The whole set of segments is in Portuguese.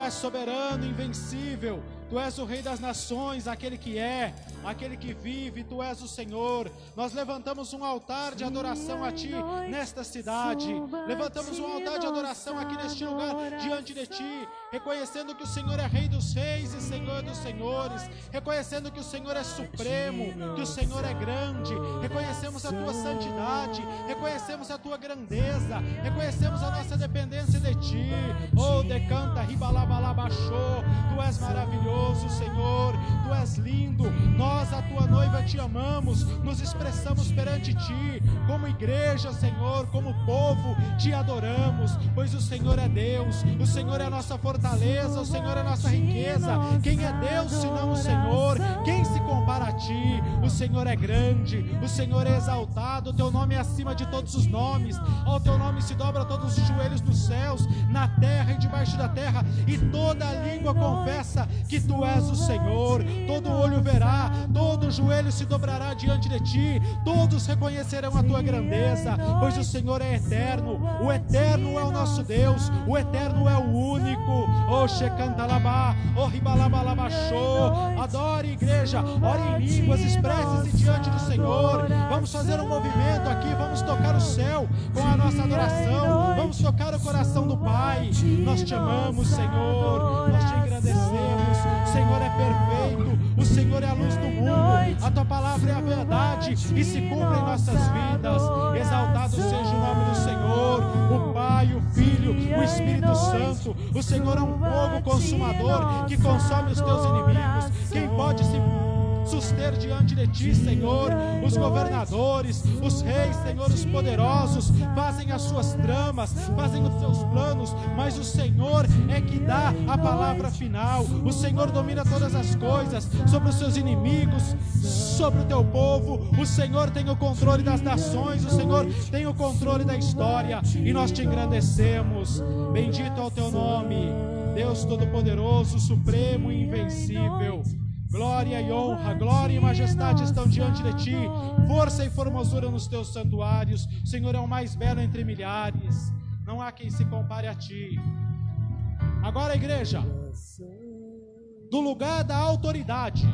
és soberano, invencível. Tu és o Rei das nações, aquele que é, aquele que vive, Tu és o Senhor. Nós levantamos um altar de adoração a Ti nesta cidade. Levantamos um altar de adoração aqui neste lugar diante de Ti, reconhecendo que o Senhor é Rei dos reis e Senhor dos senhores, reconhecendo que o Senhor é supremo, que o Senhor é grande. Reconhecemos a Tua santidade, reconhecemos a Tua grandeza, reconhecemos a nossa dependência de Ti. Oh, decanta, ribalabalabachô, Tu és maravilhoso, Senhor, Tu és lindo. Nós, a Tua noiva, Te amamos, nos expressamos perante Ti, como igreja, Senhor, como povo, Te adoramos, pois o Senhor é Deus, o Senhor é a nossa fortaleza, o Senhor é a nossa riqueza. Quem é Deus senão o Senhor? Quem se compara a Ti? O Senhor é grande, o Senhor é exaltado, o Teu nome é acima de todos os nomes. Ao Teu nome se dobra todos os joelhos nos céus, na terra e debaixo da terra, e toda a língua confessa que Tu és o Senhor. Todo olho verá, todo joelho se dobrará diante de Ti, todos reconhecerão a Tua grandeza, pois o Senhor é eterno. O eterno é o nosso Deus, o eterno é o único. Oh, shekantalabá, oh, ribalabalabachô. Adore, igreja, ore em línguas, expresse-se diante do Senhor. Vamos fazer um movimento aqui, vamos tocar o céu com a nossa adoração, vamos tocar o coração do Pai. Nós Te amamos, Senhor, nós Te engrandecemos. O Senhor é perfeito, o Senhor é a luz do mundo, a Tua palavra é a verdade e se cumpre em nossas vidas. Exaltado seja o nome do Senhor, o Pai, o Filho, o Espírito Santo. O Senhor é um fogo consumador que consome os Teus inimigos. Quem pode se suster diante de Ti, Senhor? Os governadores, os reis, Senhor, os poderosos fazem as suas tramas, fazem os seus planos, mas o Senhor é que dá a palavra final. O Senhor domina todas as coisas, sobre os seus inimigos, sobre o Teu povo. O Senhor tem o controle das nações, o Senhor tem o controle da história, e nós Te engrandecemos. Bendito é o Teu nome, Deus Todo-Poderoso, Supremo e Invencível. Glória e honra, glória e majestade estão diante de Ti, força e formosura nos Teus santuários. O Senhor é o mais belo entre milhares, não há quem se compare a Ti. Agora, igreja, do lugar da autoridade,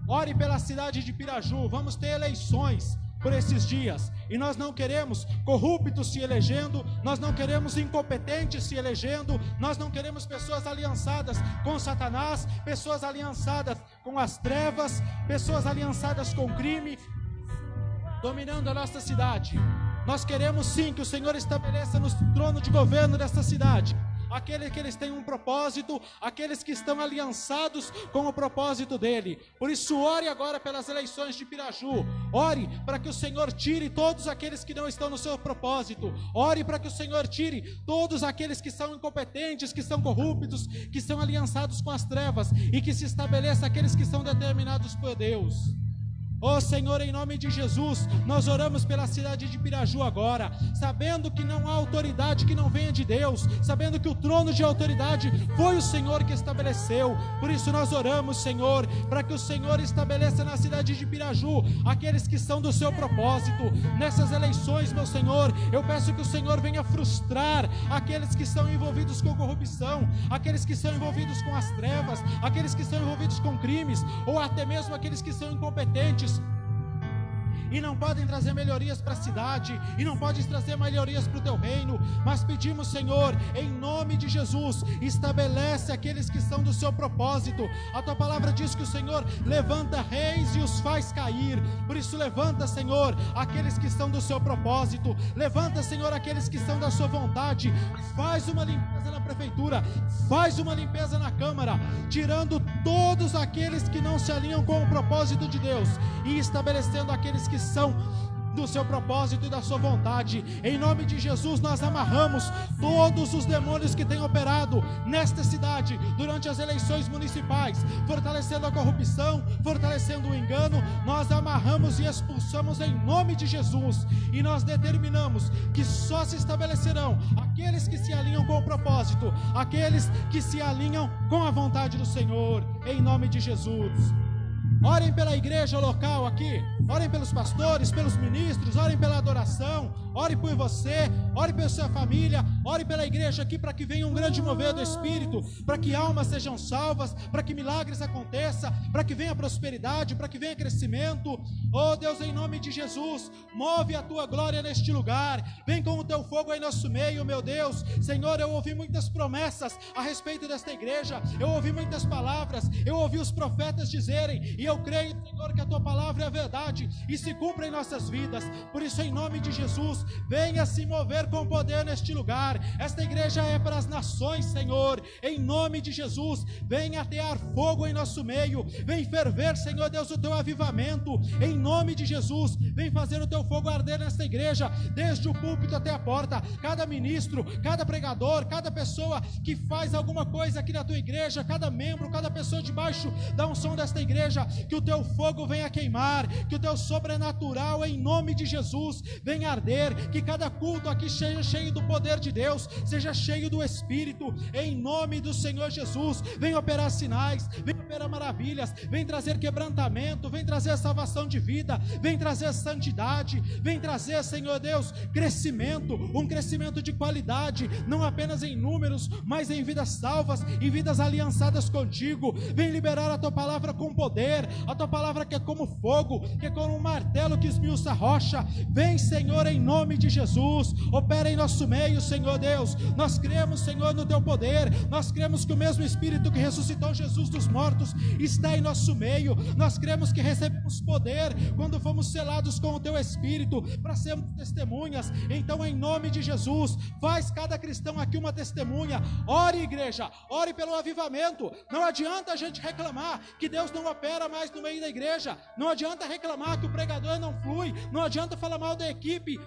ore pela cidade de Piraju. Vamos ter eleições por esses dias, e nós não queremos corruptos se elegendo, nós não queremos incompetentes se elegendo, nós não queremos pessoas aliançadas com Satanás, pessoas aliançadas com as trevas, pessoas aliançadas com o crime, dominando a nossa cidade. Nós queremos sim que o Senhor estabeleça no trono de governo desta cidade aqueles que eles têm um propósito, aqueles que estão aliançados com o propósito dele. Por isso, ore agora pelas eleições de Piraju. Ore para que o Senhor tire todos aqueles que não estão no seu propósito. Ore para que o Senhor tire todos aqueles que são incompetentes, que são corruptos, que são aliançados com as trevas, e que se estabeleça aqueles que são determinados por Deus. Oh Senhor, em nome de Jesus, nós oramos pela cidade de Piraju agora, sabendo que não há autoridade que não venha de Deus, sabendo que o trono de autoridade foi o Senhor que estabeleceu. Por isso nós oramos, Senhor, para que o Senhor estabeleça na cidade de Piraju aqueles que são do seu propósito. Nessas eleições, meu Senhor, eu peço que o Senhor venha frustrar aqueles que estão envolvidos com corrupção, aqueles que são envolvidos com as trevas, aqueles que são envolvidos com crimes, ou até mesmo aqueles que são incompetentes e não podem trazer melhorias para a cidade, e não podem trazer melhorias para o Teu reino. Mas pedimos, Senhor, em nome de Jesus, estabelece aqueles que são do seu propósito. A Tua palavra diz que o Senhor levanta reis e os faz cair. Por isso levanta, Senhor, aqueles que estão do seu propósito. Levanta, Senhor, aqueles que estão da sua vontade. Faz uma limpeza na prefeitura, faz uma limpeza na Câmara, tirando todos aqueles que não se alinham com o propósito de Deus, e estabelecendo aqueles que são do seu propósito e da sua vontade. Em nome de Jesus, nós amarramos todos os demônios que têm operado nesta cidade durante as eleições municipais, fortalecendo a corrupção, fortalecendo o engano. Nós amarramos e expulsamos em nome de Jesus, e nós determinamos que só se estabelecerão aqueles que se alinham com o propósito, aqueles que se alinham com a vontade do Senhor, em nome de Jesus. Orem pela igreja local aqui, orem pelos pastores, pelos ministros, orem pela adoração, ore por você, ore pela sua família, ore pela igreja aqui, para que venha um grande mover do Espírito, para que almas sejam salvas, para que milagres aconteçam, para que venha prosperidade, para que venha crescimento. Oh Deus, em nome de Jesus, move a tua glória neste lugar, vem com o teu fogo em nosso meio, meu Deus. Senhor, eu ouvi muitas promessas a respeito desta igreja, eu ouvi muitas palavras, eu ouvi os profetas dizerem, e eu creio, Senhor, que a tua palavra é a verdade e se cumpre em nossas vidas. Por isso, em nome de Jesus, venha se mover com poder neste lugar. Esta igreja é para as nações, Senhor, em nome de Jesus. Venha atear fogo em nosso meio, vem ferver, Senhor Deus, o teu avivamento, em nome de Jesus. Vem fazer o teu fogo arder nesta igreja, desde o púlpito até a porta. Cada ministro, cada pregador, cada pessoa que faz alguma coisa aqui na tua igreja, cada membro, cada pessoa debaixo da unção desta igreja, que o teu fogo venha queimar, que o teu sobrenatural, em nome de Jesus, venha arder, que cada culto aqui seja cheio do poder de Deus, seja cheio do Espírito, em nome do Senhor Jesus. Vem operar sinais, vem operar maravilhas, vem trazer quebrantamento, vem trazer salvação de vida, vem trazer santidade, vem trazer, Senhor Deus, crescimento, um crescimento de qualidade, não apenas em números, mas em vidas salvas, em vidas aliançadas contigo. Vem liberar a tua palavra com poder, a tua palavra que é como fogo, que é como um martelo que esmiuça a rocha. Vem, Senhor, em nome de Jesus, opera em nosso meio, Senhor Deus. Nós cremos, Senhor, no teu poder, nós cremos que o mesmo Espírito que ressuscitou Jesus dos mortos está em nosso meio. Nós cremos que recebemos poder quando fomos selados com o teu Espírito para sermos testemunhas. Então, em nome de Jesus, faz cada cristão aqui uma testemunha. Ore, igreja, ore pelo avivamento. Não adianta a gente reclamar que Deus não opera mais no meio da igreja, não adianta reclamar que o pregador não flui, não adianta falar mal da equipe.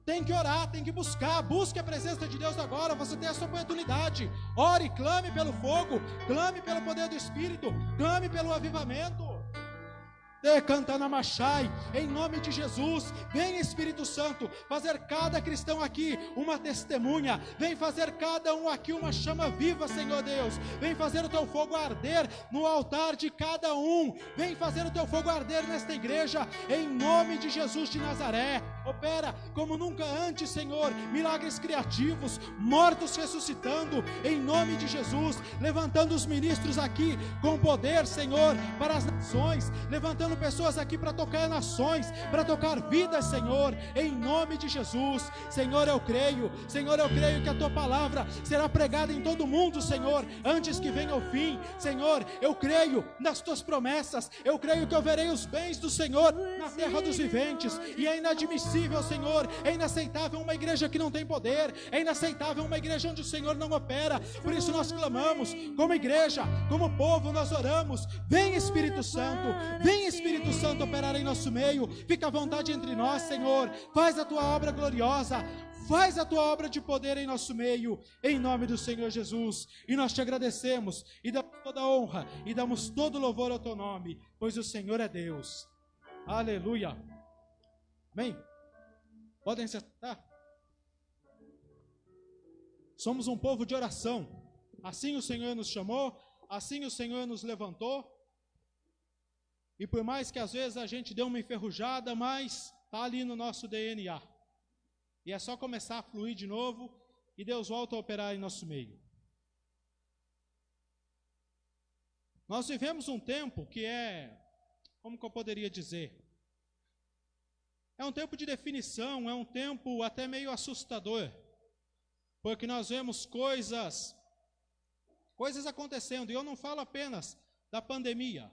Tem que orar, tem que buscar, busque a presença de Deus agora. Você tem essa oportunidade. Ore, clame pelo fogo, clame pelo poder do Espírito, clame pelo avivamento. Cantando a Machai, em nome de Jesus. Vem, Espírito Santo, fazer cada cristão aqui uma testemunha. Vem fazer cada um aqui uma chama viva, Senhor Deus. Vem fazer o teu fogo arder no altar de cada um. Vem fazer o teu fogo arder nesta igreja, em nome de Jesus de Nazaré. Opera como nunca antes, Senhor, milagres criativos, mortos ressuscitando, em nome de Jesus. Levantando os ministros aqui com poder, Senhor, para as nações, levantando pessoas aqui para tocar nações, para tocar vidas, Senhor, em nome de Jesus. Senhor, eu creio, Senhor, eu creio que a tua palavra será pregada em todo o mundo, Senhor, antes que venha o fim. Senhor, eu creio nas tuas promessas, eu creio que eu verei os bens do Senhor na terra dos viventes. E é inadmissível, Senhor, é inaceitável uma igreja que não tem poder, é inaceitável uma igreja onde o Senhor não opera. Por isso nós clamamos, como igreja, como povo, nós oramos. Vem, Espírito Santo, vem, Espírito Santo, operar em nosso meio. Fica à vontade entre nós, Senhor. Faz a tua obra gloriosa, faz a tua obra de poder em nosso meio, em nome do Senhor Jesus. E nós te agradecemos e damos toda a honra e damos todo o louvor ao teu nome, pois o Senhor é Deus. Aleluia. Amém? Podem se sentar. Somos um povo de oração. Assim o Senhor nos chamou, assim o Senhor nos levantou. E por mais que às vezes a gente dê uma enferrujada, mas está ali no nosso DNA. E é só começar a fluir de novo e Deus volta a operar em nosso meio. Nós vivemos um tempo que como que eu poderia dizer? É um tempo de definição, é um tempo até meio assustador. Porque nós vemos coisas acontecendo. E eu não falo apenas da pandemia.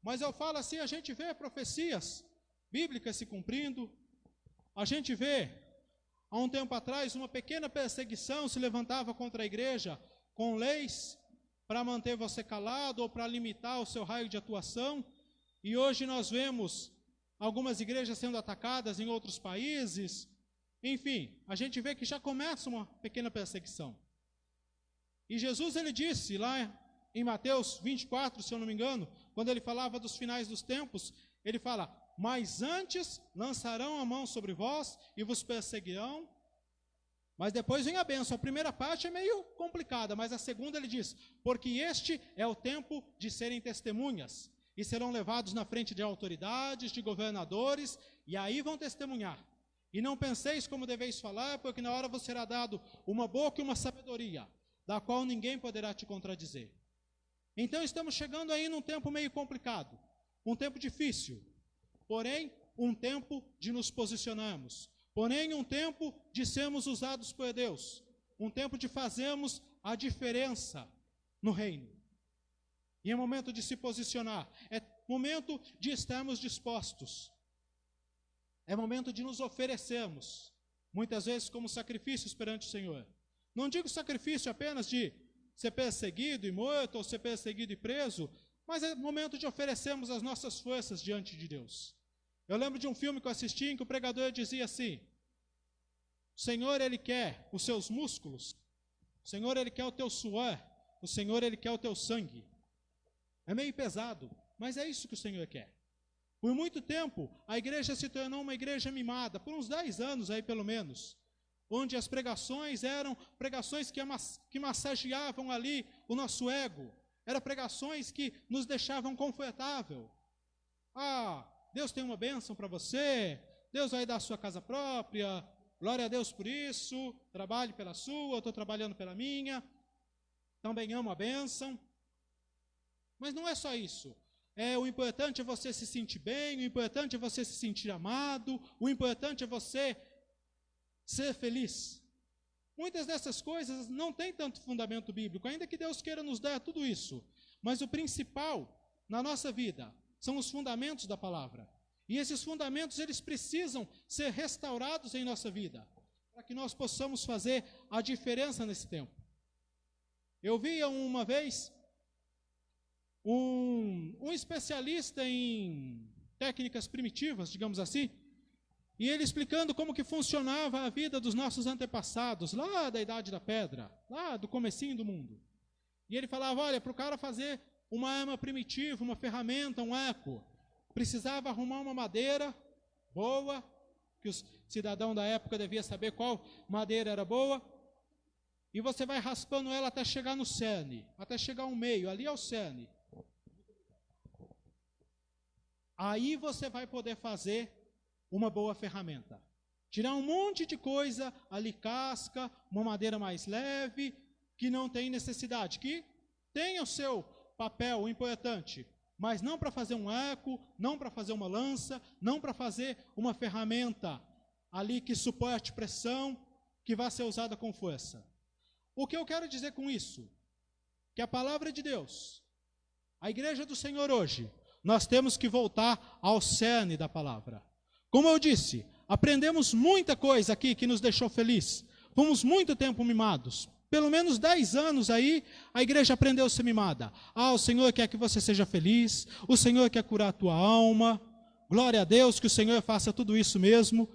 Mas eu falo assim, a gente vê profecias bíblicas se cumprindo. A gente vê, há um tempo atrás, uma pequena perseguição se levantava contra a igreja, com leis para manter você calado ou para limitar o seu raio de atuação. E hoje nós vemos algumas igrejas sendo atacadas em outros países. Enfim, a gente vê que já começa uma pequena perseguição. E Jesus, ele disse lá em Mateus 24, se eu não me engano, quando ele falava dos finais dos tempos, ele fala, mas antes lançarão a mão sobre vós e vos perseguirão. Mas depois vem a bênção. A primeira parte é meio complicada, mas a segunda ele diz, porque este é o tempo de serem testemunhas, e serão levados na frente de autoridades, de governadores, e aí vão testemunhar. E não penseis como deveis falar, porque na hora vos será dado uma boca e uma sabedoria, da qual ninguém poderá te contradizer. Então estamos chegando aí num tempo meio complicado, um tempo difícil, porém um tempo de nos posicionarmos, porém um tempo de sermos usados por Deus, um tempo de fazermos a diferença no reino. E é momento de se posicionar, é momento de estarmos dispostos, é momento de nos oferecermos, muitas vezes como sacrifícios perante o Senhor. Não digo sacrifício apenas de ser perseguido e morto, ou ser perseguido e preso, mas é momento de oferecermos as nossas forças diante de Deus. Eu lembro de um filme que eu assisti em que o pregador dizia assim: o Senhor, Ele quer os seus músculos, o Senhor, Ele quer o teu suor, o Senhor, Ele quer o teu sangue. É meio pesado, mas é isso que o Senhor quer. Por muito tempo, a igreja se tornou uma igreja mimada, por uns 10 anos aí pelo menos, onde as pregações eram pregações que massageavam ali o nosso ego, eram pregações que nos deixavam confortável. Ah, Deus tem uma bênção para você, Deus vai dar a sua casa própria, glória a Deus por isso, trabalhe pela sua, eu estou trabalhando pela minha, também amo a bênção. Mas não é só isso. O importante é você se sentir bem, o importante é você se sentir amado, o importante é você ser feliz. Muitas dessas coisas não têm tanto fundamento bíblico, ainda que Deus queira nos dar tudo isso. Mas o principal na nossa vida são os fundamentos da palavra. E esses fundamentos, eles precisam ser restaurados em nossa vida, para que nós possamos fazer a diferença nesse tempo. Eu via uma vez um especialista em técnicas primitivas, digamos assim, e ele explicando como que funcionava a vida dos nossos antepassados, lá da Idade da Pedra, lá do comecinho do mundo. E ele falava, olha, para o cara fazer uma arma primitiva, uma ferramenta, um arco, precisava arrumar uma madeira boa, que o cidadão da época devia saber qual madeira era boa, e você vai raspando ela até chegar no cerne, até chegar ao meio, ali é o cerne. Aí você vai poder fazer uma boa ferramenta. Tirar um monte de coisa, ali casca, uma madeira mais leve, que não tem necessidade, que tem o seu papel importante, mas não para fazer um arco, não para fazer uma lança, não para fazer uma ferramenta ali que suporte pressão, que vai ser usada com força. O que eu quero dizer com isso? Que a palavra de Deus, a igreja do Senhor hoje, nós temos que voltar ao cerne da palavra. Como eu disse, aprendemos muita coisa aqui que nos deixou feliz. Fomos muito tempo mimados. Pelo menos 10 anos aí, a igreja aprendeu a ser mimada. Ah, o Senhor quer que você seja feliz, o Senhor quer curar a tua alma. Glória a Deus que o Senhor faça tudo isso mesmo.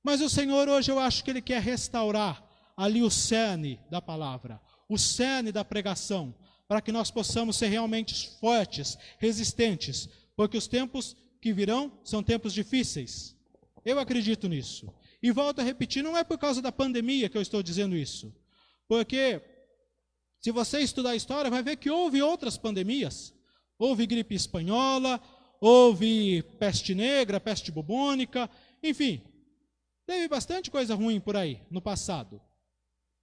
Mas o Senhor hoje eu acho que Ele quer restaurar ali o cerne da palavra, o cerne da pregação, para que nós possamos ser realmente fortes, resistentes, porque os tempos que virão são tempos difíceis. Eu acredito nisso. E volto a repetir, não é por causa da pandemia que eu estou dizendo isso, porque se você estudar a história, vai ver que houve outras pandemias. Houve gripe espanhola, houve peste negra, peste bubônica, enfim, teve bastante coisa ruim por aí no passado.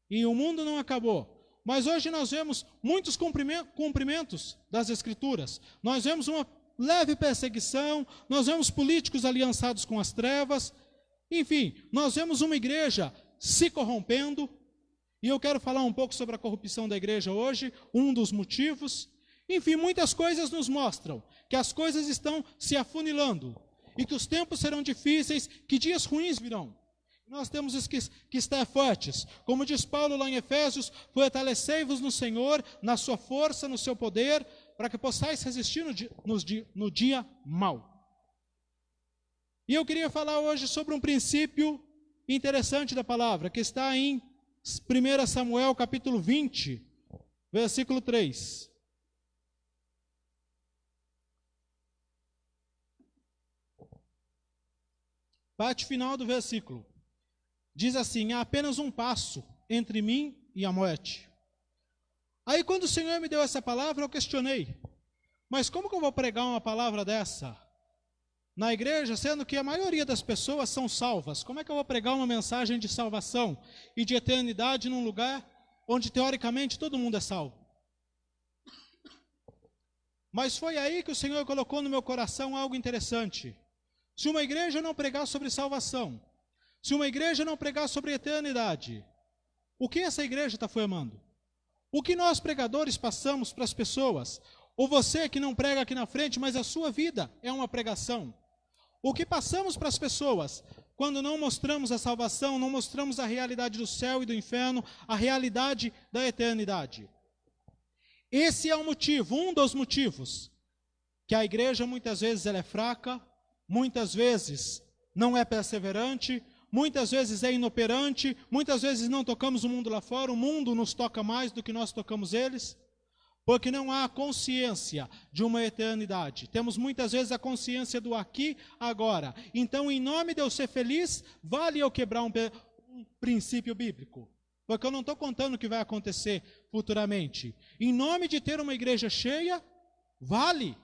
E o mundo não acabou. Mas hoje nós vemos muitos cumprimentos das Escrituras. Nós vemos uma leve perseguição, nós vemos políticos aliançados com as trevas. Enfim, nós vemos uma igreja se corrompendo. E eu quero falar um pouco sobre a corrupção da igreja hoje, um dos motivos. Enfim, muitas coisas nos mostram que as coisas estão se afunilando e que os tempos serão difíceis, que dias ruins virão. Nós temos que estar fortes. Como diz Paulo lá em Efésios, fortalecei-vos no Senhor, na sua força, no seu poder, para que possais resistir no dia mau. E eu queria falar hoje sobre um princípio interessante da palavra, que está em 1 Samuel capítulo 20, versículo 3. Parte final do versículo. Diz assim, há apenas um passo entre mim e a morte. Aí quando o Senhor me deu essa palavra, eu questionei, mas como que eu vou pregar uma palavra dessa? na igreja, sendo que a maioria das pessoas são salvas. Como é que eu vou pregar uma mensagem de salvação e de eternidade num lugar onde teoricamente todo mundo é salvo? Mas foi aí que o Senhor colocou no meu coração algo interessante. Se uma igreja não pregar sobre salvação, se uma igreja não pregar sobre eternidade, o que essa igreja está formando? O que nós pregadores passamos para as pessoas? Ou você que não prega aqui na frente, mas a sua vida é uma pregação. O que passamos para as pessoas quando não mostramos a salvação, não mostramos a realidade do céu e do inferno, a realidade da eternidade? Esse é o motivo, um dos motivos, que a igreja muitas vezes ela é fraca, muitas vezes não é perseverante, muitas vezes é inoperante, muitas vezes não tocamos o mundo lá fora, o mundo nos toca mais do que nós tocamos eles, porque não há consciência de uma eternidade. Temos muitas vezes a consciência do aqui, agora. Então, em nome de eu ser feliz, vale eu quebrar um princípio bíblico. Porque eu não estou contando o que vai acontecer futuramente. Em nome de ter uma igreja cheia, vale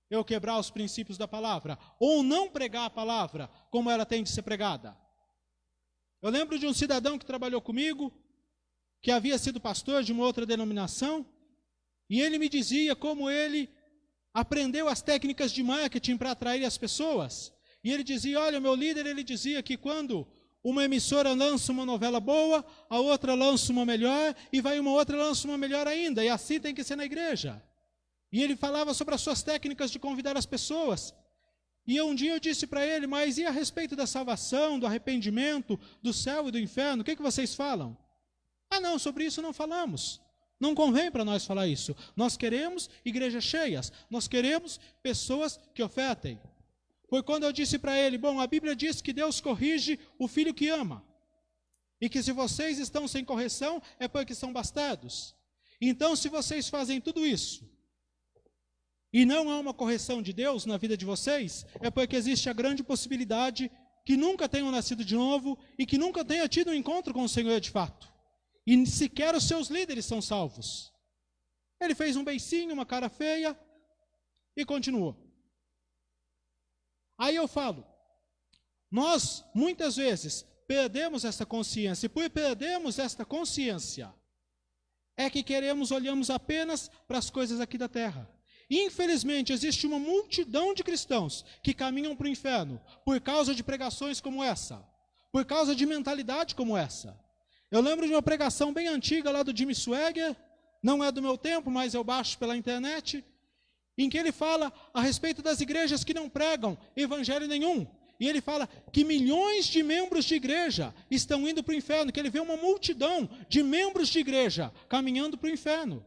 eu quebrar os princípios da palavra, ou não pregar a palavra como ela tem de ser pregada. Eu lembro de um cidadão que trabalhou comigo, que havia sido pastor de uma outra denominação, e ele me dizia como ele aprendeu as técnicas de marketing para atrair as pessoas. E ele dizia, olha, meu líder, ele dizia que quando uma emissora lança uma novela boa, a outra lança uma melhor, e vai uma outra lança uma melhor ainda, e assim tem que ser na igreja. E ele falava sobre as suas técnicas de convidar as pessoas. E um dia eu disse para ele, mas e a respeito da salvação, do arrependimento, do céu e do inferno, o que vocês falam? Ah não, sobre isso não falamos. Não convém para nós falar isso. Nós queremos igrejas cheias, nós queremos pessoas que ofertem. Foi quando eu disse para ele, bom, a Bíblia diz que Deus corrige o filho que ama. E que se vocês estão sem correção, é porque são bastardos. Então, se vocês fazem tudo isso, e não há uma correção de Deus na vida de vocês, é porque existe a grande possibilidade que nunca tenham nascido de novo e que nunca tenham tido um encontro com o Senhor de fato. E sequer os seus líderes são salvos. Ele fez um beicinho, uma cara feia e continuou. Aí eu falo, nós muitas vezes perdemos essa consciência, e por perdermos esta consciência, é que olhamos apenas para as coisas aqui da terra. Infelizmente, existe uma multidão de cristãos que caminham para o inferno por causa de pregações como essa, por causa de mentalidade como essa. Eu lembro de uma pregação bem antiga lá do Jimmy Swaggart, não é do meu tempo, mas eu baixo pela internet, em que ele fala a respeito das igrejas que não pregam evangelho nenhum. E ele fala que milhões de membros de igreja estão indo para o inferno, que ele vê uma multidão de membros de igreja caminhando para o inferno.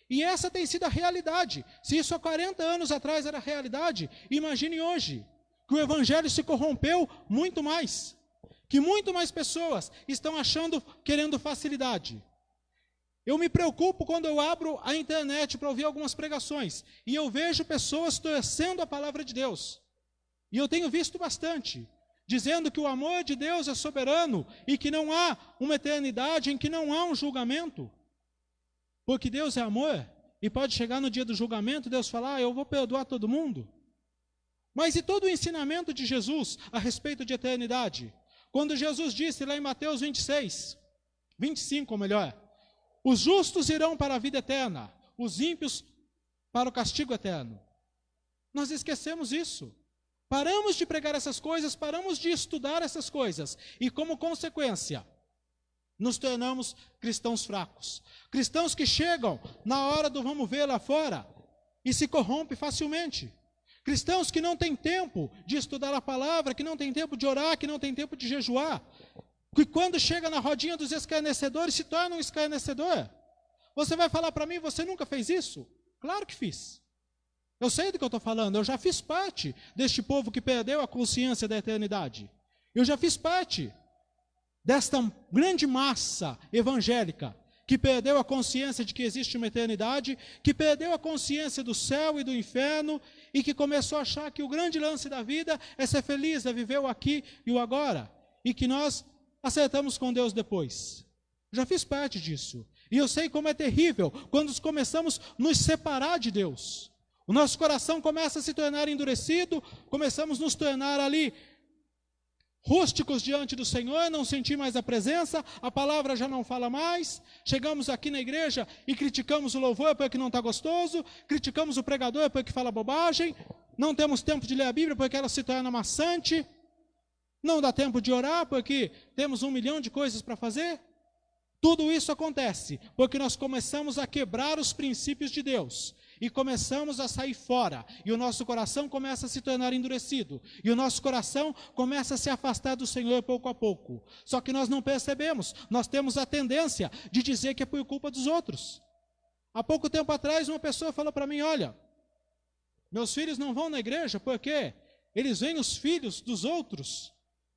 E essa tem sido a realidade. Se isso há 40 anos atrás era realidade, imagine hoje, que o evangelho se corrompeu muito mais, que muito mais pessoas estão querendo facilidade. Eu me preocupo quando eu abro a internet para ouvir algumas pregações, e eu vejo pessoas torcendo a palavra de Deus. E eu tenho visto bastante, dizendo que o amor de Deus é soberano, e que não há uma eternidade em que não há um julgamento. Porque Deus é amor, e pode chegar no dia do julgamento, Deus falar, eu vou perdoar todo mundo. Mas e todo o ensinamento de Jesus a respeito de eternidade? Quando Jesus disse lá em Mateus 25 ou melhor, os justos irão para a vida eterna, os ímpios para o castigo eterno. Nós esquecemos isso. Paramos de pregar essas coisas, paramos de estudar essas coisas, e como consequência, nos tornamos cristãos fracos. Cristãos que chegam na hora do vamos ver lá fora e se corrompem facilmente. Cristãos que não têm tempo de estudar a palavra, que não têm tempo de orar, que não têm tempo de jejuar. Que quando chega na rodinha dos escarnecedores, se torna um escarnecedor. Você vai falar para mim, você nunca fez isso? Claro que fiz. Eu sei do que eu estou falando, eu já fiz parte deste povo que perdeu a consciência da eternidade. Eu já fiz parte desta grande massa evangélica que perdeu a consciência de que existe uma eternidade, que perdeu a consciência do céu e do inferno, e que começou a achar que o grande lance da vida é ser feliz, é viver o aqui e o agora, e que nós acertamos com Deus depois. Já fiz parte disso. E eu sei como é terrível quando começamos a nos separar de Deus. O nosso coração começa a se tornar endurecido, começamos a nos tornar ali rústicos diante do Senhor, não sentir mais a presença, a palavra já não fala mais, chegamos aqui na igreja e criticamos o louvor porque não está gostoso, criticamos o pregador porque fala bobagem, não temos tempo de ler a Bíblia porque ela se torna maçante, não dá tempo de orar porque temos 1 milhão de coisas para fazer. Tudo isso acontece porque nós começamos a quebrar os princípios de Deus e começamos a sair fora, e o nosso coração começa a se tornar endurecido, e o nosso coração começa a se afastar do Senhor pouco a pouco. Só que nós não percebemos, nós temos a tendência de dizer que é por culpa dos outros. Há pouco tempo atrás uma pessoa falou para mim, olha, meus filhos não vão na igreja porque eles veem os filhos dos outros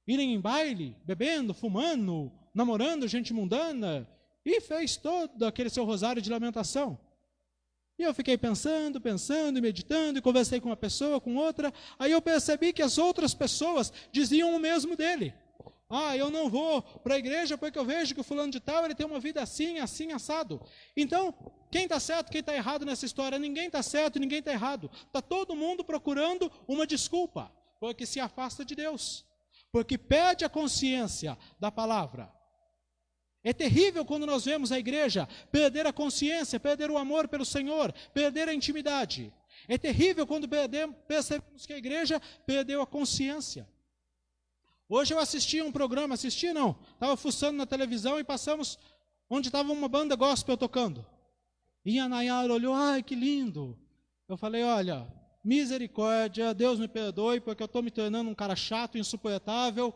irem em baile, bebendo, fumando, namorando gente mundana, e fez todo aquele seu rosário de lamentação. E eu fiquei pensando, meditando, e conversei com uma pessoa, com outra, aí eu percebi que as outras pessoas diziam o mesmo dele. Ah, eu não vou para a igreja porque eu vejo que o fulano de tal, ele tem uma vida assim, assim, assado. Então, quem está certo, quem está errado nessa história? Ninguém está certo e ninguém está errado. Está todo mundo procurando uma desculpa, porque se afasta de Deus, porque perde a consciência da palavra. É terrível quando nós vemos a igreja perder a consciência, perder o amor pelo Senhor, perder a intimidade. É terrível quando percebemos que a igreja perdeu a consciência. Hoje eu assisti a um programa, estava fuçando na televisão e passamos onde estava uma banda gospel tocando. E a Nayara olhou, ai que lindo. Eu falei, olha, misericórdia, Deus me perdoe porque eu estou me tornando um cara chato, insuportável,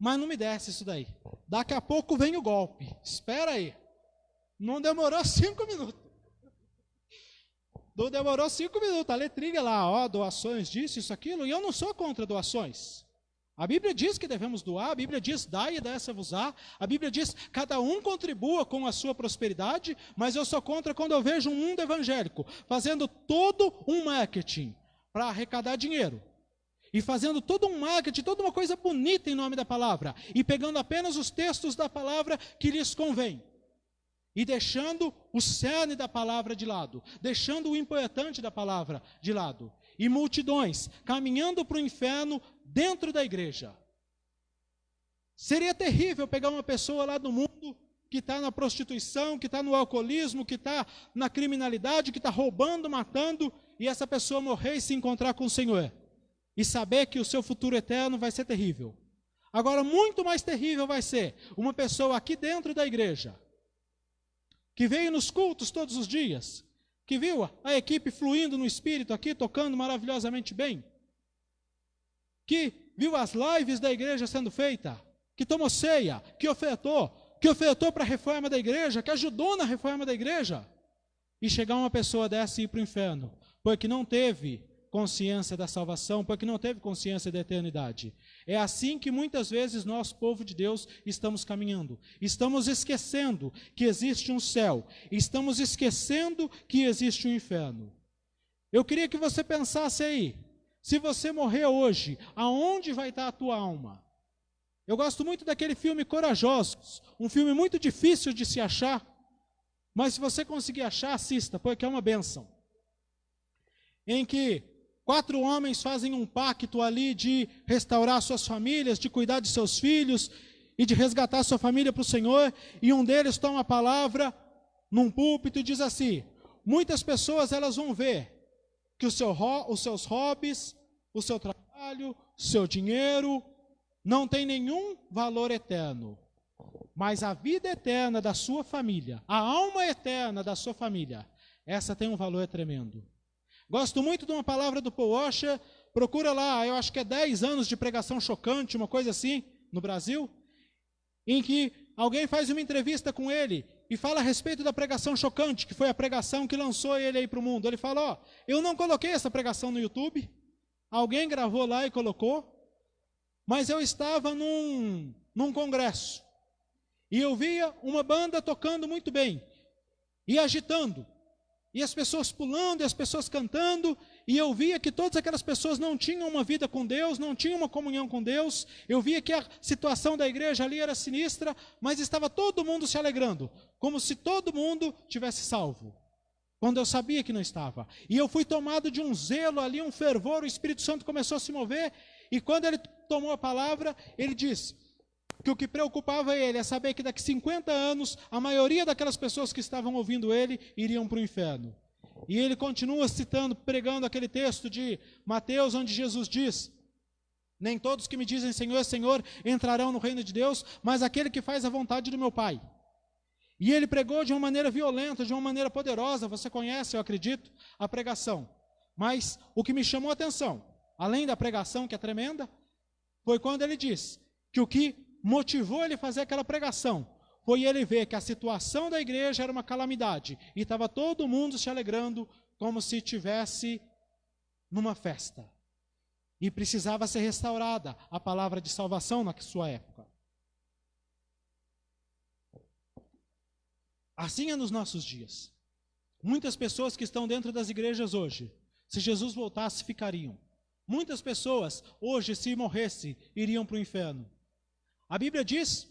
mas não me desce isso daí. Daqui a pouco vem o golpe. Espera aí. Não demorou 5 minutos. Não demorou 5 minutos. A letrinha lá, ó, doações, disso, isso, aquilo. E eu não sou contra doações. A Bíblia diz que devemos doar. A Bíblia diz, dai e dessa-vos-á. A Bíblia diz, cada um contribua com a sua prosperidade. Mas eu sou contra quando eu vejo um mundo evangélico fazendo todo um marketing para arrecadar dinheiro. E fazendo todo um marketing, toda uma coisa bonita em nome da palavra. E pegando apenas os textos da palavra que lhes convém. E deixando o cerne da palavra de lado. Deixando o importante da palavra de lado. E multidões caminhando para o inferno dentro da igreja. Seria terrível pegar uma pessoa lá do mundo que está na prostituição, que está no alcoolismo, que está na criminalidade, que está roubando, matando, e essa pessoa morrer e se encontrar com o Senhor. E saber que o seu futuro eterno vai ser terrível. Agora, muito mais terrível vai ser uma pessoa aqui dentro da igreja, que veio nos cultos todos os dias, que viu a equipe fluindo no Espírito aqui, tocando maravilhosamente bem, que viu as lives da igreja sendo feita, que tomou ceia, que ofertou para a reforma da igreja, que ajudou na reforma da igreja, e chegar uma pessoa dessa e ir para o inferno, porque não teve consciência da salvação, porque não teve consciência da eternidade. É assim que muitas vezes nós, povo de Deus, estamos caminhando. Estamos esquecendo que existe um céu. Estamos esquecendo que existe um inferno. Eu queria que você pensasse aí, se você morrer hoje, aonde vai estar a tua alma? Eu gosto muito daquele filme Corajosos, um filme muito difícil de se achar, mas se você conseguir achar, assista, porque é uma bênção. Em que 4 homens fazem um pacto ali de restaurar suas famílias, de cuidar de seus filhos e de resgatar sua família para o Senhor. E um deles toma a palavra num púlpito e diz assim, muitas pessoas elas vão ver que os seus hobbies, o seu trabalho, o seu dinheiro não tem nenhum valor eterno. Mas a vida eterna da sua família, a alma eterna da sua família, essa tem um valor tremendo. Gosto muito de uma palavra do Paul Washer, procura lá, eu acho que é 10 anos de pregação chocante, uma coisa assim, no Brasil, em que alguém faz uma entrevista com ele e fala a respeito da pregação chocante, que foi a pregação que lançou ele aí para o mundo. Ele fala, ó, eu não coloquei essa pregação no YouTube, alguém gravou lá e colocou, mas eu estava num congresso, e eu via uma banda tocando muito bem, e agitando, e as pessoas pulando, e as pessoas cantando, e eu via que todas aquelas pessoas não tinham uma vida com Deus, não tinham uma comunhão com Deus. Eu via que a situação da igreja ali era sinistra, mas estava todo mundo se alegrando, como se todo mundo tivesse salvo. quando eu sabia que não estava. E eu fui tomado de um zelo ali, um fervor, o Espírito Santo começou a se mover, e quando ele tomou a palavra, ele disse que o que preocupava ele é saber que daqui 50 anos, a maioria daquelas pessoas que estavam ouvindo ele iriam para o inferno. E ele continua citando, pregando aquele texto de Mateus, onde Jesus diz: nem todos que me dizem Senhor, Senhor, entrarão no reino de Deus, mas aquele que faz a vontade do meu Pai. E ele pregou de uma maneira violenta, de uma maneira poderosa. Você conhece, eu acredito, a pregação. Mas o que me chamou a atenção, além da pregação que é tremenda, foi quando ele diz que o que motivou ele a fazer aquela pregação foi ele ver que a situação da igreja era uma calamidade e estava todo mundo se alegrando como se estivesse numa festa. E precisava ser restaurada a palavra de salvação na sua época. Assim é nos nossos dias. Muitas pessoas que estão dentro das igrejas hoje, se Jesus voltasse, ficariam. Muitas pessoas hoje, se morresse, iriam para o inferno. A Bíblia diz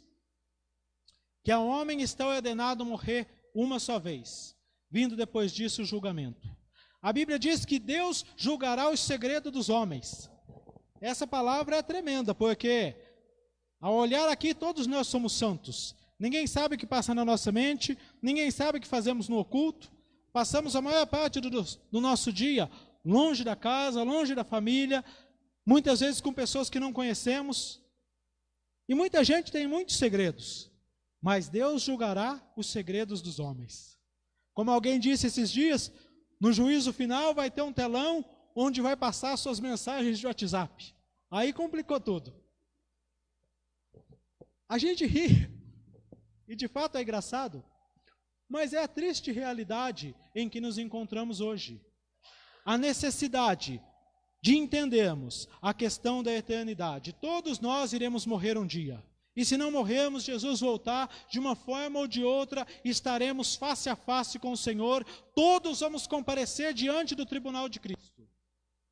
que ao homem está ordenado morrer uma só vez, vindo depois disso o julgamento. A Bíblia diz que Deus julgará os segredos dos homens. Essa palavra é tremenda, porque ao olhar aqui todos nós somos santos. Ninguém sabe o que passa na nossa mente, ninguém sabe o que fazemos no oculto. Passamos a maior parte do nosso dia longe da casa, longe da família, muitas vezes com pessoas que não conhecemos. E muita gente tem muitos segredos, mas Deus julgará os segredos dos homens. Como alguém disse esses dias, no juízo final vai ter um telão onde vai passar suas mensagens de WhatsApp. Aí complicou tudo. A gente ri, e de fato é engraçado, mas é a triste realidade em que nos encontramos hoje. A necessidade de entendermos a questão da eternidade. Todos nós iremos morrer um dia. E se não morrermos, Jesus voltar, de uma forma ou de outra, estaremos face a face com o Senhor. Todos vamos comparecer diante do tribunal de Cristo.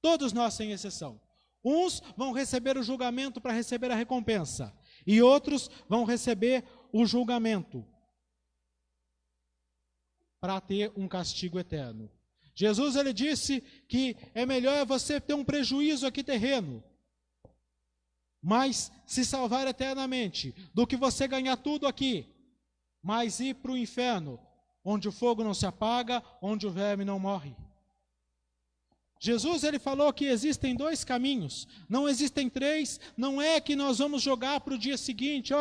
Todos nós, sem exceção. Uns vão receber o julgamento para receber a recompensa. E outros vão receber o julgamento para ter um castigo eterno. Jesus, ele disse que é melhor você ter um prejuízo aqui terreno, mas se salvar eternamente, do que você ganhar tudo aqui, mas ir para o inferno, onde o fogo não se apaga, onde o verme não morre. Jesus, ele falou que existem dois caminhos, não existem três. Não é que nós vamos jogar para o dia seguinte,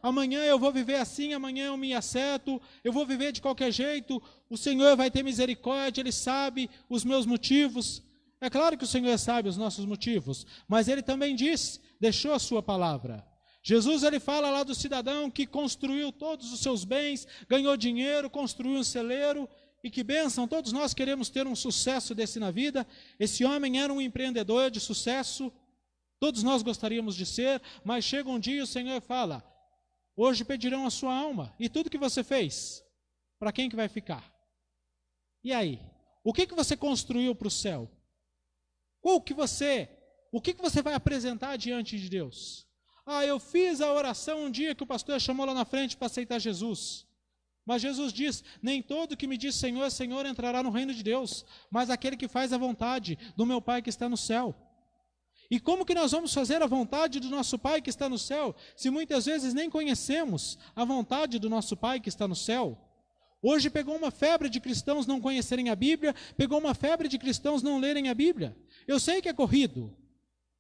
amanhã eu vou viver assim, amanhã eu me acerto, eu vou viver de qualquer jeito, o Senhor vai ter misericórdia, Ele sabe os meus motivos. É claro que o Senhor sabe os nossos motivos, mas Ele também diz, deixou a sua palavra. Jesus, ele fala lá do cidadão que construiu todos os seus bens, ganhou dinheiro, construiu um celeiro. E que bênção, todos nós queremos ter um sucesso desse na vida. Esse homem era um empreendedor de sucesso, todos nós gostaríamos de ser, mas chega um dia e o Senhor fala, hoje pedirão a sua alma, e tudo que você fez, para quem que vai ficar? E aí? O que você construiu para o céu? O que você vai apresentar diante de Deus? Eu fiz a oração um dia que o pastor chamou lá na frente para aceitar Jesus. Mas Jesus diz, nem todo que me diz Senhor, Senhor entrará no reino de Deus, mas aquele que faz a vontade do meu Pai que está no céu. E como que nós vamos fazer a vontade do nosso Pai que está no céu, se muitas vezes nem conhecemos a vontade do nosso Pai que está no céu? Hoje pegou uma febre de cristãos não conhecerem a Bíblia, pegou uma febre de cristãos não lerem a Bíblia. Eu sei que é corrido,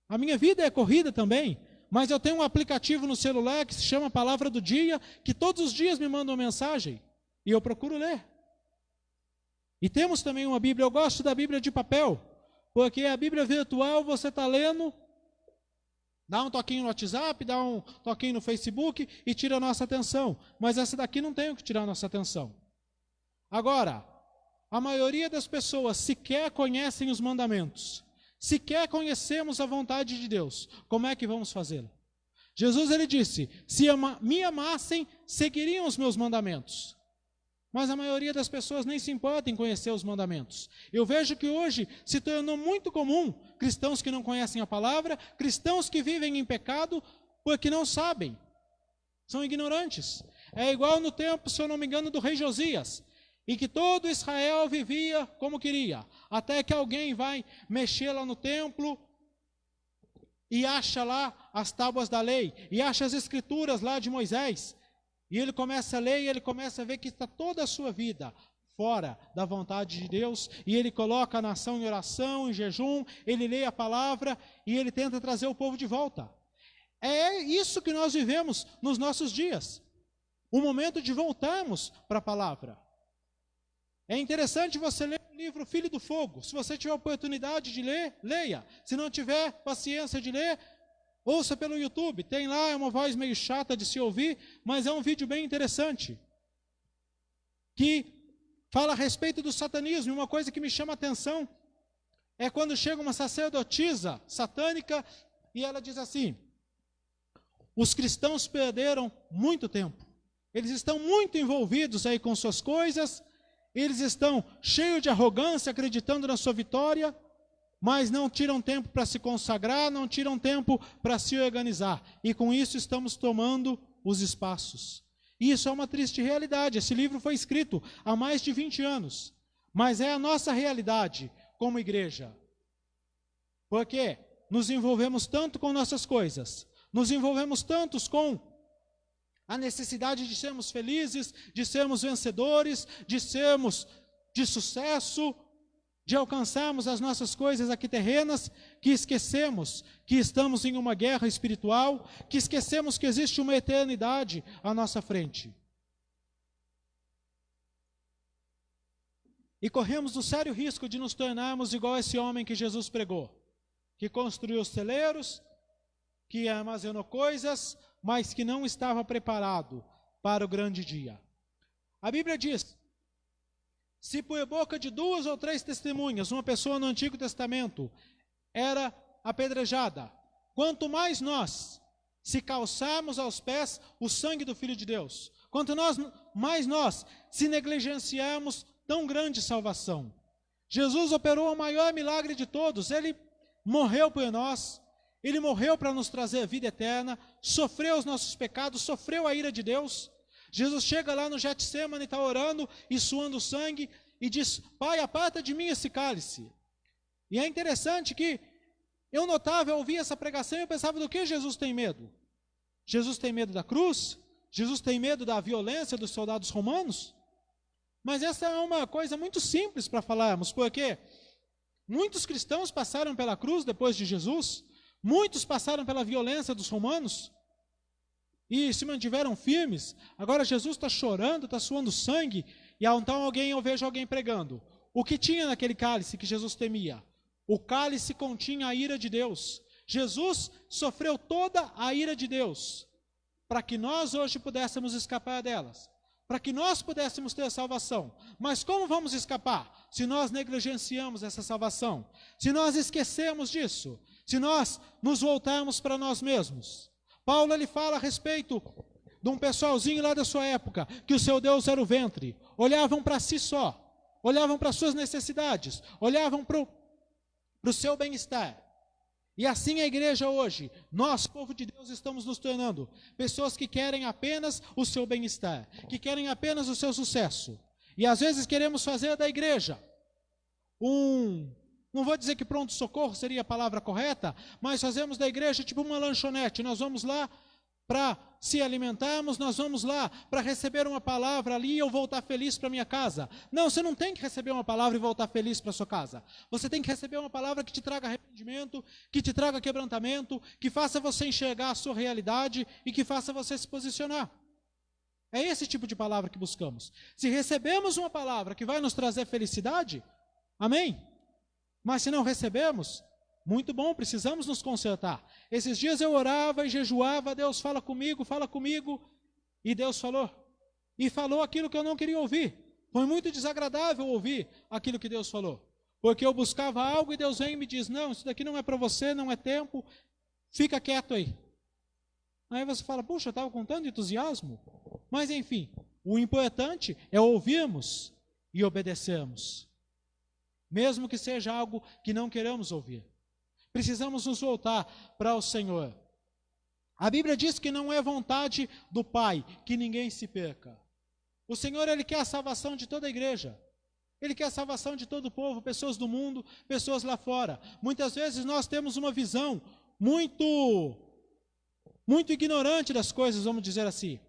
a minha vida é corrida também, mas eu tenho um aplicativo no celular que se chama Palavra do Dia, que todos os dias me manda uma mensagem, e eu procuro ler. E temos também uma Bíblia, eu gosto da Bíblia de papel, porque a Bíblia virtual você está lendo, dá um toquinho no WhatsApp, dá um toquinho no Facebook e tira a nossa atenção. Mas essa daqui não tem o que tirar a nossa atenção. Agora, a maioria das pessoas sequer conhecem os mandamentos. Sequer conhecemos a vontade de Deus, como é que vamos fazê-lo? Jesus, ele disse, se me amassem, seguiriam os meus mandamentos. Mas a maioria das pessoas nem se importa em conhecer os mandamentos. Eu vejo que hoje se tornou muito comum cristãos que não conhecem a palavra, cristãos que vivem em pecado porque não sabem, são ignorantes. É igual no tempo, se eu não me engano, do rei Josias. e que todo Israel vivia como queria, até que alguém vai mexer lá no templo e acha lá as tábuas da lei, e acha as escrituras lá de Moisés, e ele começa a ler e ele começa a ver que está toda a sua vida fora da vontade de Deus, e ele coloca a nação em oração, em jejum, ele lê a palavra e ele tenta trazer o povo de volta. É isso que nós vivemos nos nossos dias, o momento de voltarmos para a palavra. É interessante você ler o livro Filho do Fogo. Se você tiver oportunidade de ler, leia. Se não tiver paciência de ler, ouça pelo YouTube. Tem lá, é uma voz meio chata de se ouvir, mas é um vídeo bem interessante, que fala a respeito do satanismo. E uma coisa que me chama a atenção é quando chega uma sacerdotisa satânica e ela diz assim: os cristãos perderam muito tempo. Eles estão muito envolvidos aí com suas coisas, eles estão cheios de arrogância, acreditando na sua vitória, mas não tiram tempo para se consagrar, não tiram tempo para se organizar. E com isso estamos tomando os espaços. E isso é uma triste realidade. Esse livro foi escrito há mais de 20 anos, mas é a nossa realidade como igreja. Porque nos envolvemos tanto com nossas coisas, nos envolvemos tantos com a necessidade de sermos felizes, de sermos vencedores, de sermos de sucesso, de alcançarmos as nossas coisas aqui terrenas, que esquecemos que estamos em uma guerra espiritual, que esquecemos que existe uma eternidade à nossa frente. E corremos o sério risco de nos tornarmos igual esse homem que Jesus pregou, que construiu os celeiros, que armazenou coisas, mas que não estava preparado para o grande dia. A Bíblia diz: se por boca de 2 ou 3 testemunhas uma pessoa no Antigo Testamento era apedrejada, quanto mais nós, se calçarmos aos pés o sangue do Filho de Deus, mais nós, se negligenciarmos tão grande salvação. Jesus operou o maior milagre de todos. Ele morreu por nós, ele morreu para nos trazer vida eterna, sofreu os nossos pecados, sofreu a ira de Deus. Jesus chega lá no Getsemane, está orando e suando sangue, e diz: Pai, aparta de mim esse cálice. E é interessante que eu notava, eu ouvia essa pregação e eu pensava: do que Jesus tem medo? Jesus tem medo da cruz? Jesus tem medo da violência dos soldados romanos? Mas essa é uma coisa muito simples para falarmos, porque muitos cristãos passaram pela cruz depois de Jesus, muitos passaram pela violência dos romanos e se mantiveram firmes. Agora Jesus está chorando, está suando sangue, e então eu vejo alguém pregando. O que tinha naquele cálice que Jesus temia? O cálice continha a ira de Deus. Jesus sofreu toda a ira de Deus, para que nós hoje pudéssemos escapar delas, para que nós pudéssemos ter salvação. Mas como vamos escapar? Se nós negligenciamos essa salvação, se nós esquecemos disso, se nós nos voltarmos para nós mesmos. Paulo ele fala a respeito de um pessoalzinho lá da sua época, que o seu Deus era o ventre, olhavam para si só, olhavam para suas necessidades, olhavam para o seu bem-estar. E assim a igreja hoje, nós, povo de Deus, estamos nos tornando pessoas que querem apenas o seu bem-estar, que querem apenas o seu sucesso. E às vezes queremos fazer da igreja não vou dizer que pronto-socorro seria a palavra correta, mas fazemos da igreja tipo uma lanchonete. Nós vamos lá para se alimentarmos, nós vamos lá para receber uma palavra ali e eu voltar feliz para minha casa. Não, você não tem que receber uma palavra e voltar feliz para sua casa. Você tem que receber uma palavra que te traga arrependimento, que te traga quebrantamento, que faça você enxergar a sua realidade e que faça você se posicionar. É esse tipo de palavra que buscamos. Se recebemos uma palavra que vai nos trazer felicidade, amém? Mas se não recebemos, muito bom, precisamos nos consertar. Esses dias eu orava e jejuava: Deus fala comigo, e Deus falou. E falou aquilo que eu não queria ouvir. Foi muito desagradável ouvir aquilo que Deus falou. Porque eu buscava algo e Deus vem e me diz: não, isso daqui não é para você, não é tempo, fica quieto aí. Aí você fala: puxa, eu estava com tanto entusiasmo. Mas enfim, o importante é ouvirmos e obedecermos. Mesmo que seja algo que não queremos ouvir. Precisamos nos voltar para o Senhor. A Bíblia diz que não é vontade do Pai que ninguém se perca. O Senhor, Ele quer a salvação de toda a igreja. Ele quer a salvação de todo o povo, pessoas do mundo, pessoas lá fora. Muitas vezes nós temos uma visão muito ignorante das coisas, vamos dizer assim.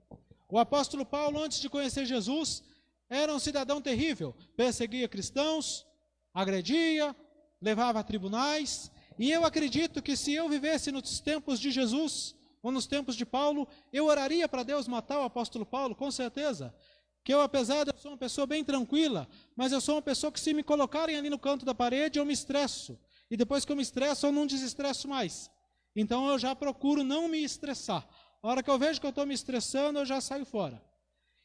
O apóstolo Paulo, antes de conhecer Jesus, era um cidadão terrível. Perseguia cristãos, agredia, levava a tribunais. E eu acredito que se eu vivesse nos tempos de Jesus, ou nos tempos de Paulo, eu oraria para Deus matar o apóstolo Paulo, com certeza. Que eu, apesar de eu ser uma pessoa bem tranquila, mas eu sou uma pessoa que se me colocarem ali no canto da parede, eu me estresso. E depois que eu me estresso, eu não desestresso mais. Então eu já procuro não me estressar. A hora que eu vejo que eu estou me estressando, eu já saio fora.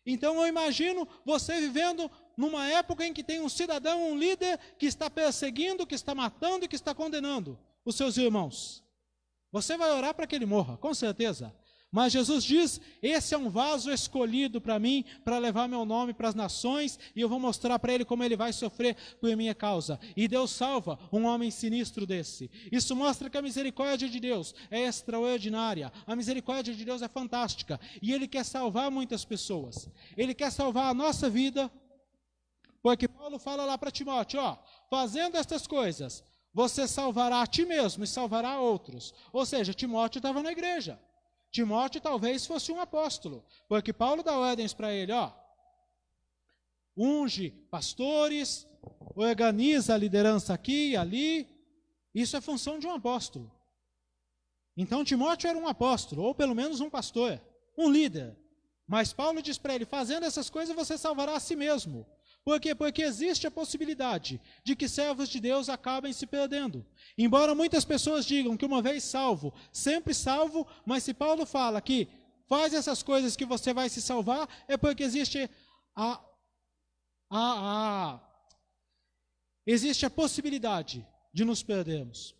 Então eu imagino você vivendo numa época em que tem um cidadão, um líder, que está perseguindo, que está matando e que está condenando os seus irmãos. Você vai orar para que ele morra, com certeza. Mas Jesus diz, esse é um vaso escolhido para mim, para levar meu nome para as nações, e eu vou mostrar para ele como ele vai sofrer por minha causa. E Deus salva um homem sinistro desse. Isso mostra que a misericórdia de Deus é extraordinária. A misericórdia de Deus é fantástica. E Ele quer salvar muitas pessoas. Ele quer salvar a nossa vida, porque Paulo fala lá para Timóteo, fazendo estas coisas, você salvará a ti mesmo e salvará outros. Ou seja, Timóteo estava na igreja. Timóteo talvez fosse um apóstolo, porque Paulo dá ordens para ele, unge pastores, organiza a liderança aqui e ali. Isso é função de um apóstolo. Então Timóteo era um apóstolo, ou pelo menos um pastor, um líder. Mas Paulo diz para ele, fazendo essas coisas você salvará a si mesmo. Por quê? Porque existe a possibilidade de que servos de Deus acabem se perdendo. Embora muitas pessoas digam que uma vez salvo, sempre salvo, mas se Paulo fala que faz essas coisas que você vai se salvar, é porque existe existe a possibilidade de nos perdermos.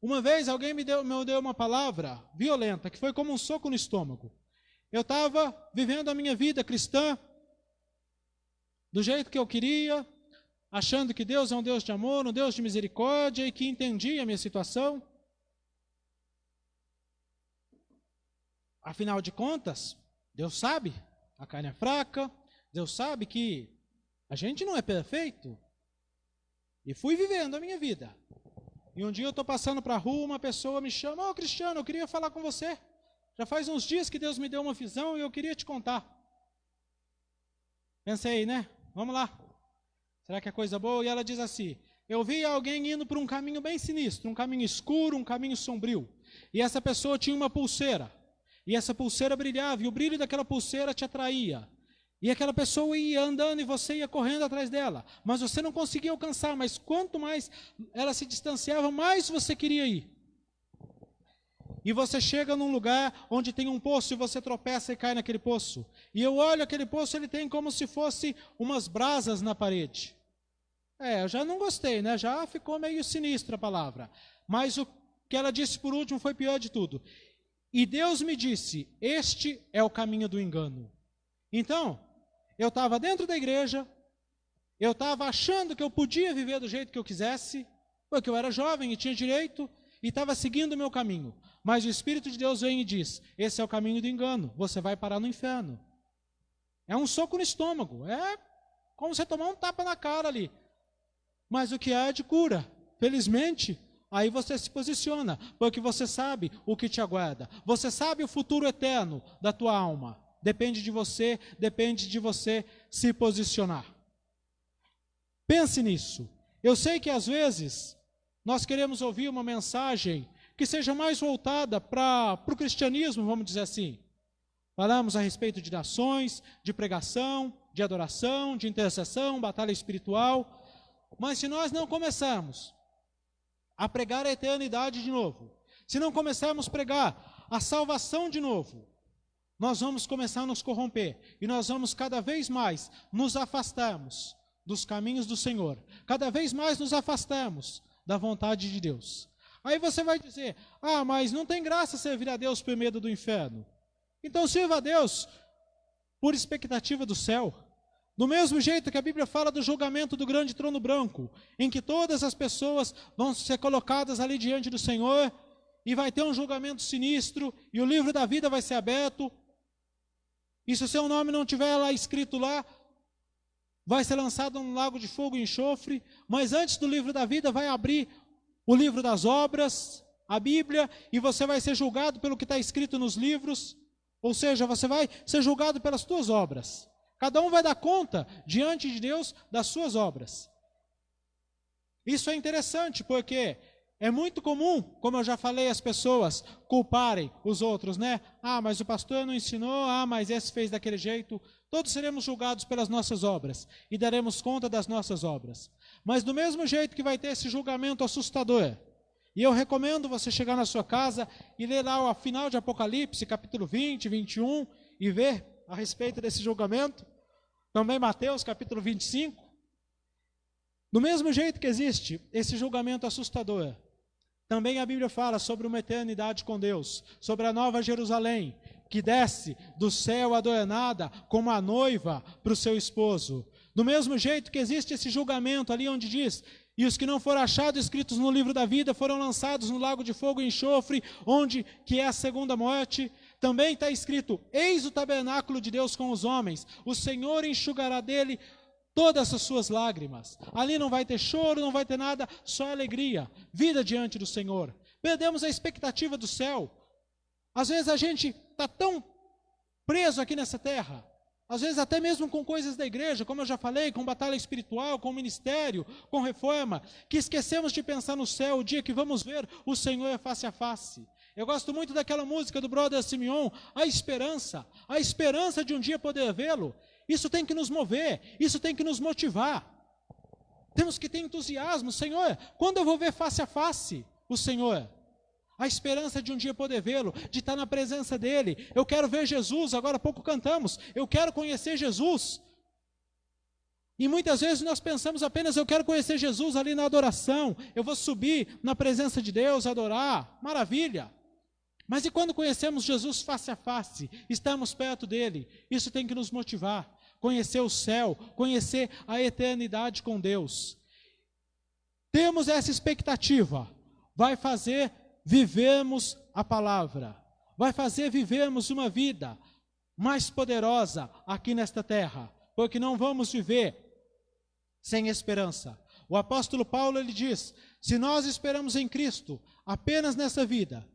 Uma vez alguém me deu uma palavra violenta, que foi como um soco no estômago. Eu estava vivendo a minha vida cristã, do jeito que eu queria, achando que Deus é um Deus de amor, um Deus de misericórdia e que entendia a minha situação. Afinal de contas, Deus sabe, a carne é fraca, Deus sabe que a gente não é perfeito. E fui vivendo a minha vida. E um dia eu estou passando para a rua, uma pessoa me chama, Cristiano, eu queria falar com você. Já faz uns dias que Deus me deu uma visão e eu queria te contar. Pensei, né? Vamos lá. Será que é coisa boa? E ela diz assim, eu vi alguém indo por um caminho bem sinistro, um caminho escuro, um caminho sombrio. E essa pessoa tinha uma pulseira. E essa pulseira brilhava, e o brilho daquela pulseira te atraía. E aquela pessoa ia andando e você ia correndo atrás dela. Mas você não conseguia alcançar, mas quanto mais ela se distanciava, mais você queria ir. E você chega num lugar onde tem um poço e você tropeça e cai naquele poço. E eu olho aquele poço, ele tem como se fosse umas brasas na parede. Eu já não gostei, né? Já ficou meio sinistra a palavra. Mas o que ela disse por último foi pior de tudo. E Deus me disse, este é o caminho do engano. Então, eu estava dentro da igreja, eu estava achando que eu podia viver do jeito que eu quisesse, porque eu era jovem e tinha direito, e estava seguindo o meu caminho. Mas o Espírito de Deus vem e diz, esse é o caminho do engano, você vai parar no inferno. É um soco no estômago, é como você tomar um tapa na cara ali. Mas o que é de cura, felizmente, aí você se posiciona, porque você sabe o que te aguarda. Você sabe o futuro eterno da tua alma. Depende de você se posicionar. Pense nisso. Eu sei que às vezes nós queremos ouvir uma mensagem que seja mais voltada para o cristianismo, vamos dizer assim. Falamos a respeito de nações, de pregação, de adoração, de intercessão, batalha espiritual. Mas se nós não começarmos a pregar a eternidade de novo, se não começarmos a pregar a salvação de novo, nós vamos começar a nos corromper e nós vamos cada vez mais nos afastarmos dos caminhos do Senhor, cada vez mais nos afastarmos da vontade de Deus. Aí você vai dizer, mas não tem graça servir a Deus por medo do inferno. Então sirva a Deus por expectativa do céu. Do mesmo jeito que a Bíblia fala do julgamento do grande trono branco, em que todas as pessoas vão ser colocadas ali diante do Senhor, e vai ter um julgamento sinistro, e o livro da vida vai ser aberto. E se o seu nome não estiver lá escrito lá, vai ser lançado num lago de fogo e enxofre, mas antes do livro da vida vai abrir o livro das obras, a Bíblia, e você vai ser julgado pelo que está escrito nos livros, ou seja, você vai ser julgado pelas suas obras. Cada um vai dar conta diante de Deus das suas obras. Isso é interessante porque é muito comum, como eu já falei, as pessoas culparem os outros, né? Ah, mas o pastor não ensinou, ah, mas esse fez daquele jeito. Todos seremos julgados pelas nossas obras e daremos conta das nossas obras. Mas do mesmo jeito que vai ter esse julgamento assustador, e eu recomendo você chegar na sua casa e ler lá o final de Apocalipse, capítulo 20, 21, e ver a respeito desse julgamento. Também Mateus, capítulo 25. Do mesmo jeito que existe esse julgamento assustador, também a Bíblia fala sobre uma eternidade com Deus, sobre a nova Jerusalém, que desce do céu adornada como a noiva para o seu esposo. Do mesmo jeito que existe esse julgamento ali onde diz: e os que não foram achados escritos no livro da vida foram lançados no lago de fogo e enxofre, onde que é a segunda morte. Também está escrito: eis o tabernáculo de Deus com os homens, o Senhor enxugará dele todas as suas lágrimas. Ali não vai ter choro, não vai ter nada, só alegria, vida diante do Senhor. Perdemos a expectativa do céu. Às vezes a gente está tão preso aqui nessa terra, às vezes até mesmo com coisas da igreja, como eu já falei, com batalha espiritual, com ministério, com reforma, que esquecemos de pensar no céu, o dia que vamos ver o Senhor face a face. Eu gosto muito daquela música do Brother Simeon, a esperança de um dia poder vê-lo. Isso tem que nos mover, isso tem que nos motivar. Temos que ter entusiasmo. Senhor, quando eu vou ver face a face o Senhor? A esperança de um dia poder vê-lo, de estar na presença dEle. Eu quero ver Jesus, agora há pouco cantamos, eu quero conhecer Jesus. E muitas vezes nós pensamos apenas: eu quero conhecer Jesus ali na adoração, eu vou subir na presença de Deus, adorar, maravilha. Mas e quando conhecemos Jesus face a face, estamos perto dEle? Isso tem que nos motivar, conhecer o céu, conhecer a eternidade com Deus. Temos essa expectativa, vai fazer vivermos a palavra, vai fazer vivermos uma vida mais poderosa aqui nesta terra, porque não vamos viver sem esperança. O apóstolo Paulo, ele diz: se nós esperamos em Cristo apenas nessa vida,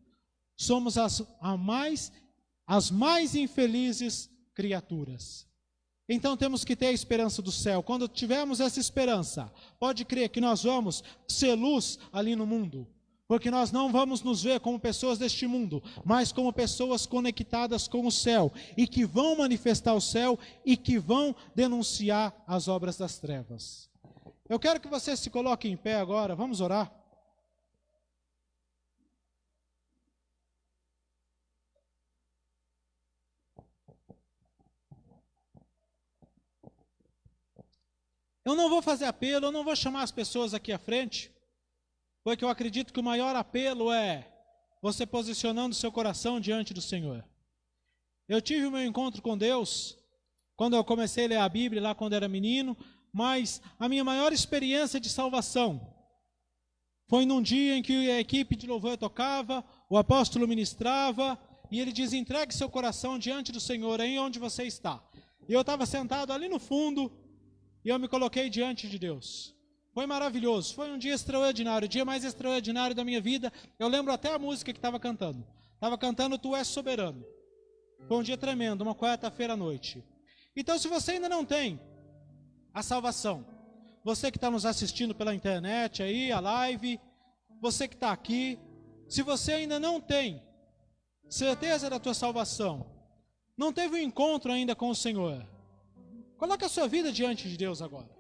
somos as mais infelizes criaturas. Então temos que ter a esperança do céu. Quando tivermos essa esperança, pode crer que nós vamos ser luz ali no mundo. Porque nós não vamos nos ver como pessoas deste mundo, mas como pessoas conectadas com o céu, e que vão manifestar o céu, e que vão denunciar as obras das trevas. Eu quero que você se coloque em pé agora, vamos orar. Eu não vou fazer apelo, eu não vou chamar as pessoas aqui à frente, porque eu acredito que o maior apelo é você posicionando seu coração diante do Senhor. Eu tive o meu encontro com Deus quando eu comecei a ler a Bíblia, lá quando era menino, mas a minha maior experiência de salvação foi num dia em que a equipe de louvor tocava, o apóstolo ministrava, e ele diz: entregue seu coração diante do Senhor, aí onde você está. E eu estava sentado ali no fundo, e eu me coloquei diante de Deus. Foi maravilhoso, foi um dia extraordinário, o dia mais extraordinário da minha vida. Eu lembro até a música que estava cantando. Estava cantando Tu És Soberano. Foi um dia tremendo, uma quarta-feira à noite. Então, se você ainda não tem a salvação, você que está nos assistindo pela internet aí, a live, você que está aqui, se você ainda não tem certeza da tua salvação, não teve um encontro ainda com o Senhor, coloque a sua vida diante de Deus agora.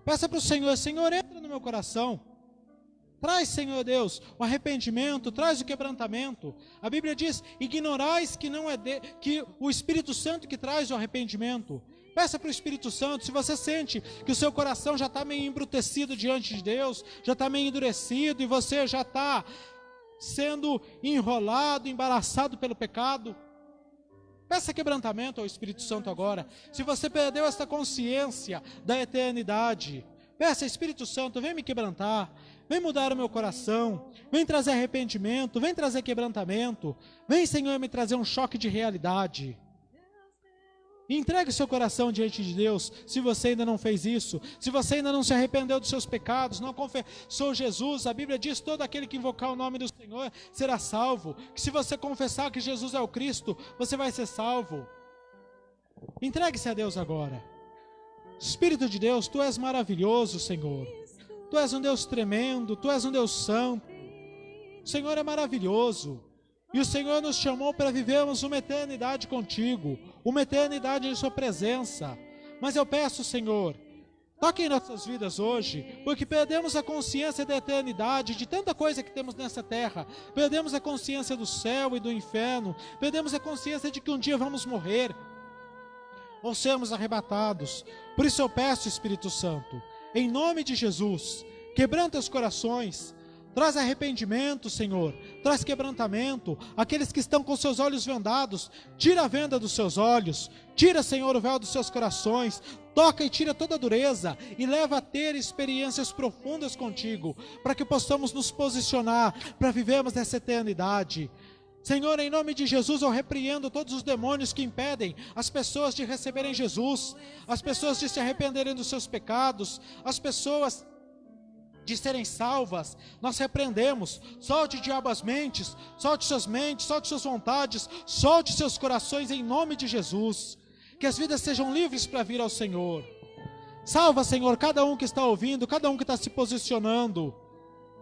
Peça para o Senhor: Senhor, entra no meu coração. Traz, Senhor Deus, o arrependimento, traz o quebrantamento. A Bíblia diz: ignorais que não é que o Espírito Santo que traz o arrependimento. Peça para o Espírito Santo. Se você sente que o seu coração já está meio embrutecido diante de Deus, já está meio endurecido e você já está sendo enrolado, embaraçado pelo pecado, peça quebrantamento ao Espírito Santo agora. Se você perdeu esta consciência da eternidade, peça: Espírito Santo, vem me quebrantar, vem mudar o meu coração, vem trazer arrependimento, vem trazer quebrantamento, vem, Senhor, me trazer um choque de realidade. E entregue seu coração diante de Deus, se você ainda não fez isso, se você ainda não se arrependeu dos seus pecados, não confessou Jesus. A Bíblia diz: todo aquele que invocar o nome do Senhor será salvo. Que se você confessar que Jesus é o Cristo, você vai ser salvo. Entregue-se a Deus agora. Espírito de Deus, Tu és maravilhoso, Senhor. Tu és um Deus tremendo, Tu és um Deus santo. O Senhor é maravilhoso. E o Senhor nos chamou para vivermos uma eternidade contigo, uma eternidade em sua presença. Mas eu peço, Senhor, toque em nossas vidas hoje, porque perdemos a consciência da eternidade, de tanta coisa que temos nessa terra. Perdemos a consciência do céu e do inferno, perdemos a consciência de que um dia vamos morrer ou sermos arrebatados. Por isso eu peço, Espírito Santo, em nome de Jesus, quebranta os corações, traz arrependimento, Senhor, traz quebrantamento. Aqueles que estão com seus olhos vendados, tira a venda dos seus olhos, tira, Senhor, o véu dos seus corações, toca e tira toda a dureza e leva a ter experiências profundas contigo, para que possamos nos posicionar, para vivermos nessa eternidade. Senhor, em nome de Jesus, eu repreendo todos os demônios que impedem as pessoas de receberem Jesus, as pessoas de se arrependerem dos seus pecados, as pessoas de serem salvas. Nós repreendemos. Solte, diabo, as mentes, solte suas mentes, solte suas vontades, solte seus corações em nome de Jesus. Que as vidas sejam livres para vir ao Senhor. Salva, Senhor, cada um que está ouvindo, cada um que está se posicionando,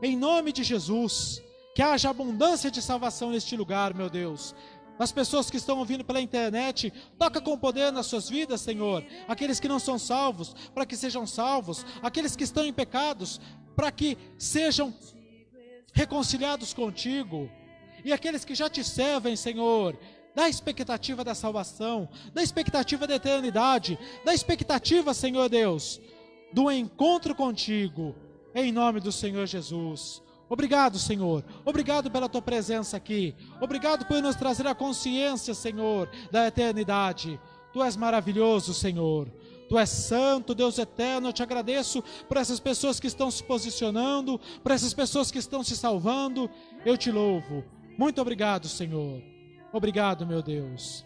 em nome de Jesus. Que haja abundância de salvação neste lugar, meu Deus. As pessoas que estão ouvindo pela internet, toca com poder nas suas vidas, Senhor. Aqueles que não são salvos, para que sejam salvos. Aqueles que estão em pecados, para que sejam reconciliados contigo. E aqueles que já te servem, Senhor, dá expectativa da salvação, dá expectativa da eternidade, dá expectativa, Senhor Deus, do encontro contigo, em nome do Senhor Jesus. Obrigado, Senhor. Obrigado pela Tua presença aqui. Obrigado por nos trazer a consciência, Senhor, da eternidade. Tu és maravilhoso, Senhor. Tu és santo, Deus eterno. Eu te agradeço por essas pessoas que estão se posicionando, por essas pessoas que estão se salvando. Eu te louvo. Muito obrigado, Senhor. Obrigado, meu Deus.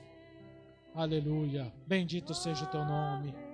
Aleluia. Bendito seja o Teu nome.